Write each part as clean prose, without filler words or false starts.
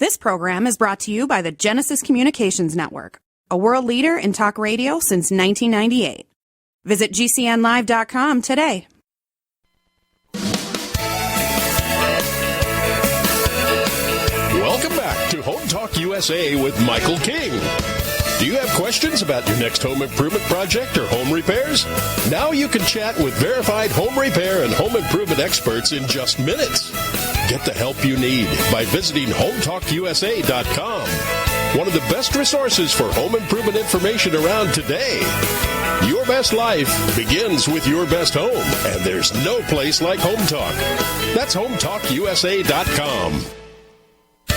This program is brought to you by the Genesis Communications Network, a world leader in talk radio since 1998. Visit GCNlive.com today. Welcome back to Home Talk USA with Michael King. Do you have questions about your next home improvement project or home repairs? Now you can chat with verified home repair and home improvement experts in just minutes. Get the help you need by visiting HomeTalkUSA.com. One of the best resources for home improvement information around today. Your best life begins with your best home, and there's no place like Home Talk. That's HomeTalkUSA.com.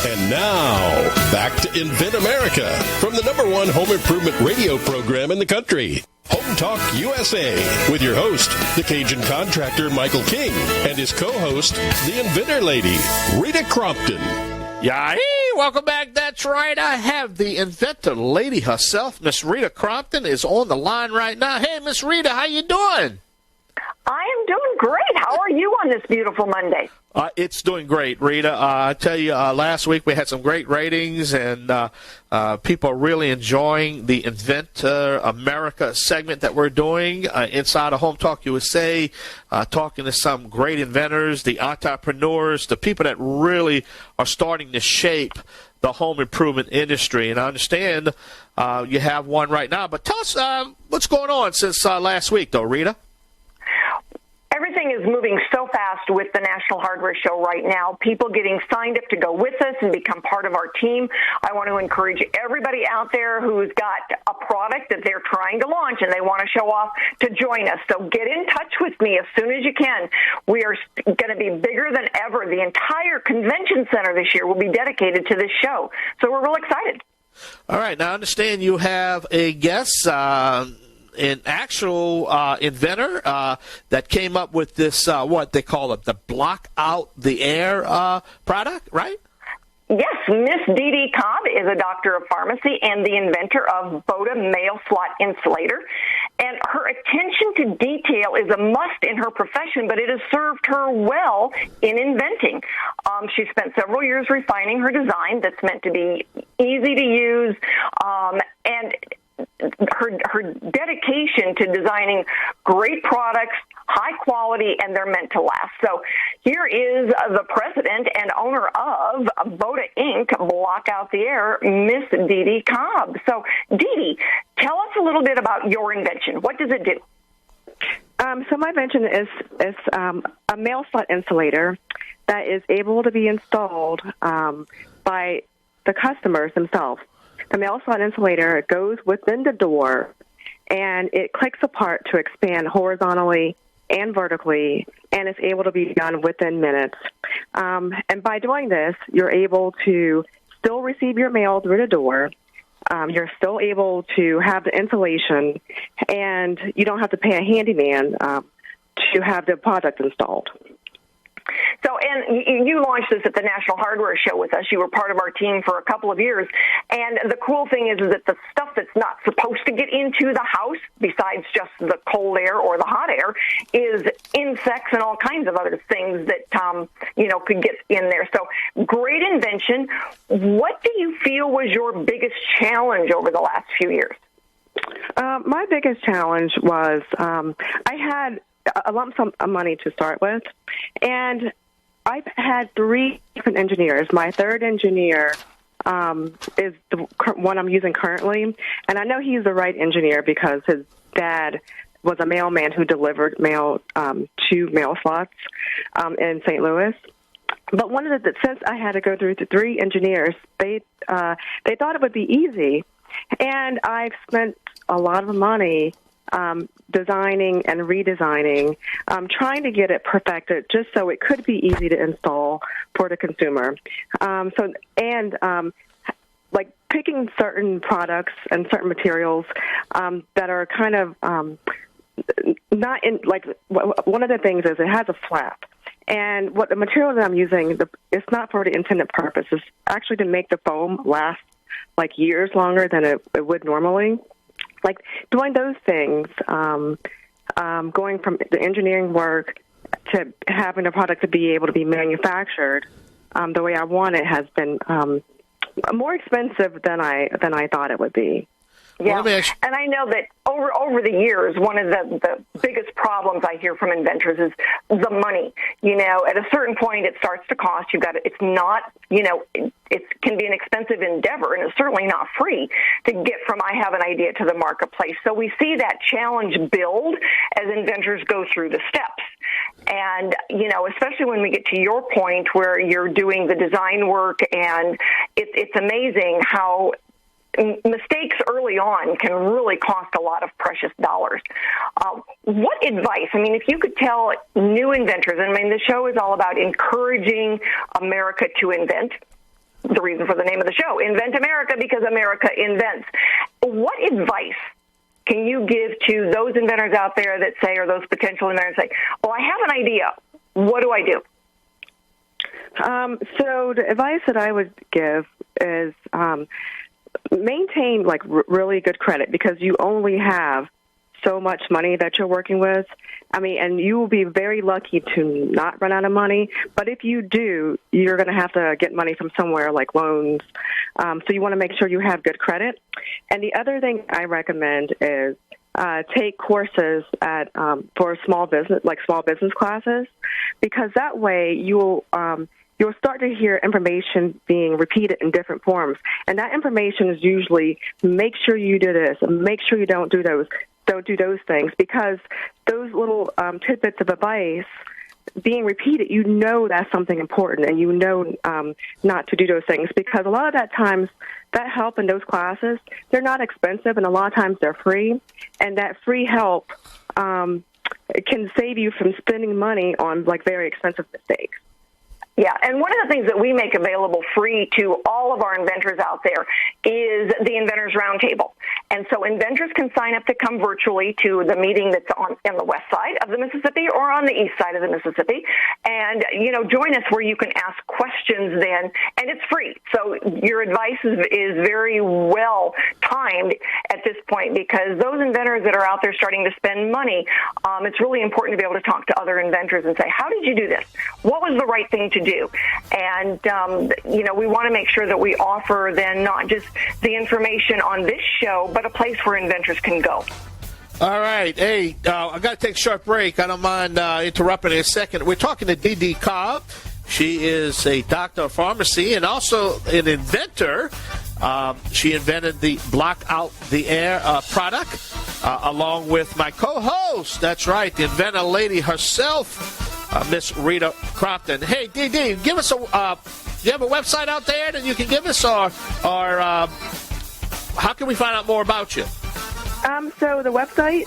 And now, back to Invent America from the #1 home improvement radio program in the country. Home Talk USA with your host, the Cajun contractor Michael King, and his co-host, the Inventor lady, Rita Crompton. Yay! Welcome back. That's right. I have the Inventor lady herself, Miss Rita Crompton, is on the line right now. Hey, Miss Rita, how you doing? I am doing great. How are you on this beautiful Monday? It's doing great, Rita. I tell you, last week we had some great ratings, and people are really enjoying the Inventor America segment that we're doing inside of Home Talk USA, talking to some great inventors, the entrepreneurs, the people that really are starting to shape the home improvement industry. And I understand you have one right now, but tell us what's going on since last week, though, Rita. Everything is moving so fast with the National Hardware Show right now. People getting signed up to go with us and become part of our team. I want to encourage everybody out there who's got a product that they're trying to launch and they want to show off to join us. So get in touch with me as soon as you can. We are going to be bigger than ever. The entire convention center this year will be dedicated to this show. So we're real excited. All right. Now, I understand you have a guest, an actual inventor that came up with this, what they call it, the block out the air product, right? Yes, Miss DeeDee Cobb is a doctor of pharmacy and the inventor of BOTA Mail Slot Insulator. And her attention to detail is a must in her profession, but it has served her well in inventing. She spent several years refining her design that's meant to be easy to use, and her dedication to designing great products, high quality, and they're meant to last. So here is the president and owner of BOTA Inc., Block Out the Air, Miss DeeDee Cobb. So, DeeDee, tell us a little bit about your invention. What does it do? So my invention is a mail slot insulator that is able to be installed by the customers themselves. The mail slot insulator goes within the door, and it clicks apart to expand horizontally and vertically, and it's able to be done within minutes. And by doing this, you're able to still receive your mail through the door. You're still able to have the insulation, and you don't have to pay a handyman to have the product installed. So, and you launched this at the National Hardware Show with us. You were part of our team for a couple of years. And the cool thing is that the stuff that's not supposed to get into the house, besides just the cold air or the hot air, is insects and all kinds of other things that, could get in there. So, great invention. What do you feel was your biggest challenge over the last few years? My biggest challenge was I had a lump sum of money to start with, and I've had 3 different engineers. My third engineer is the one I'm using currently, and I know he's the right engineer because his dad was a mailman who delivered mail to mail slots in St. Louis. But since I had to go through the 3 engineers, they thought it would be easy, and I've spent a lot of money designing and redesigning, trying to get it perfected just so it could be easy to install for the consumer. Like picking certain products and certain materials that are kind of not in, like, one of the things is it has a flap. And what the material that I'm using, it's not for the intended purpose. It's actually to make the foam last like years longer than it would normally. Like doing those things, going from the engineering work to having a product to be able to be manufactured, the way I want it has been more expensive than I thought it would be. Yeah, and I know that over the years, one of the biggest problems I hear from inventors is the money. You know, at a certain point, it starts to cost. It's not, you know, it can be an expensive endeavor, and it's certainly not free to get from I have an idea to the marketplace. So we see that challenge build as inventors go through the steps. And, you know, especially when we get to your point where you're doing the design work, and it's amazing how mistakes early on can really cost a lot of precious dollars. What advice, I mean, if you could tell new inventors, I mean, the show is all about encouraging America to invent. The reason for the name of the show, Invent America, because America invents. What advice can you give to those inventors out there that say, or those potential inventors say, well, I have an idea. What do I do? So the advice that I would give is maintain like really good credit, because you only have so much money that you're working with. I mean, and you will be very lucky to not run out of money. But if you do, you're going to have to get money from somewhere, like loans. So you want to make sure you have good credit. And the other thing I recommend is take courses at for small business classes, because that way you'll start to hear information being repeated in different forms. And that information is usually, make sure you do this, make sure you don't do those things, because those little tidbits of advice being repeated, you know that's something important, and you know not to do those things, because a lot of that times that help in those classes, they're not expensive, and a lot of times they're free, and that free help can save you from spending money on like very expensive mistakes. Yeah, and one of the things that we make available free to all of our inventors out there is the Inventors Roundtable. And so inventors can sign up to come virtually to the meeting that's on the west side of the Mississippi or on the east side of the Mississippi. And, you know, join us where you can ask questions then, and it's free. So your advice is very well timed at this point, because those inventors that are out there starting to spend money, it's really important to be able to talk to other inventors and say, how did you do this? What was the right thing to do? And, you know, we want to make sure that we offer then not just the information on this show, but a place where inventors can go. All right. Hey, I got to take a short break. I don't mind interrupting in a second. We're talking to DeeDee Cobb. She is a doctor of pharmacy and also an inventor. She invented the Block Out the Air product along with my co-host. That's right, the inventor lady herself, Miss Rita Crompton. Hey, DeeDee, give us you have a website out there that you can give us, or how can we find out more about you? So the website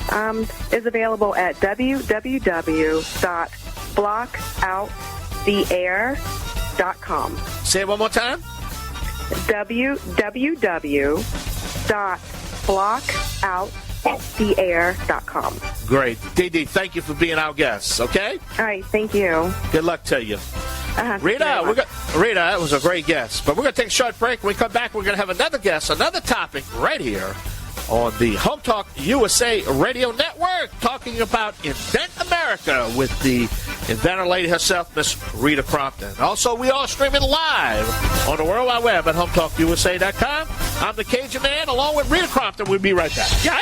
is available at www.blockouttheair.com. Say it one more time. www.blockouttheair.com. Great. DeeDee, thank you for being our guest, okay? All right, thank you. Good luck to you. Rita, that was a great guest. But we're going to take a short break. When we come back, we're going to have another guest, another topic right here on the Home Talk USA Radio Network, talking about Invent America with the inventor lady herself, Miss Rita Crompton. Also, we are streaming live on the World Wide Web at HomeTalkUSA.com. I'm the Cajun Man, along with Rita Crompton. We'll be right back. Yay!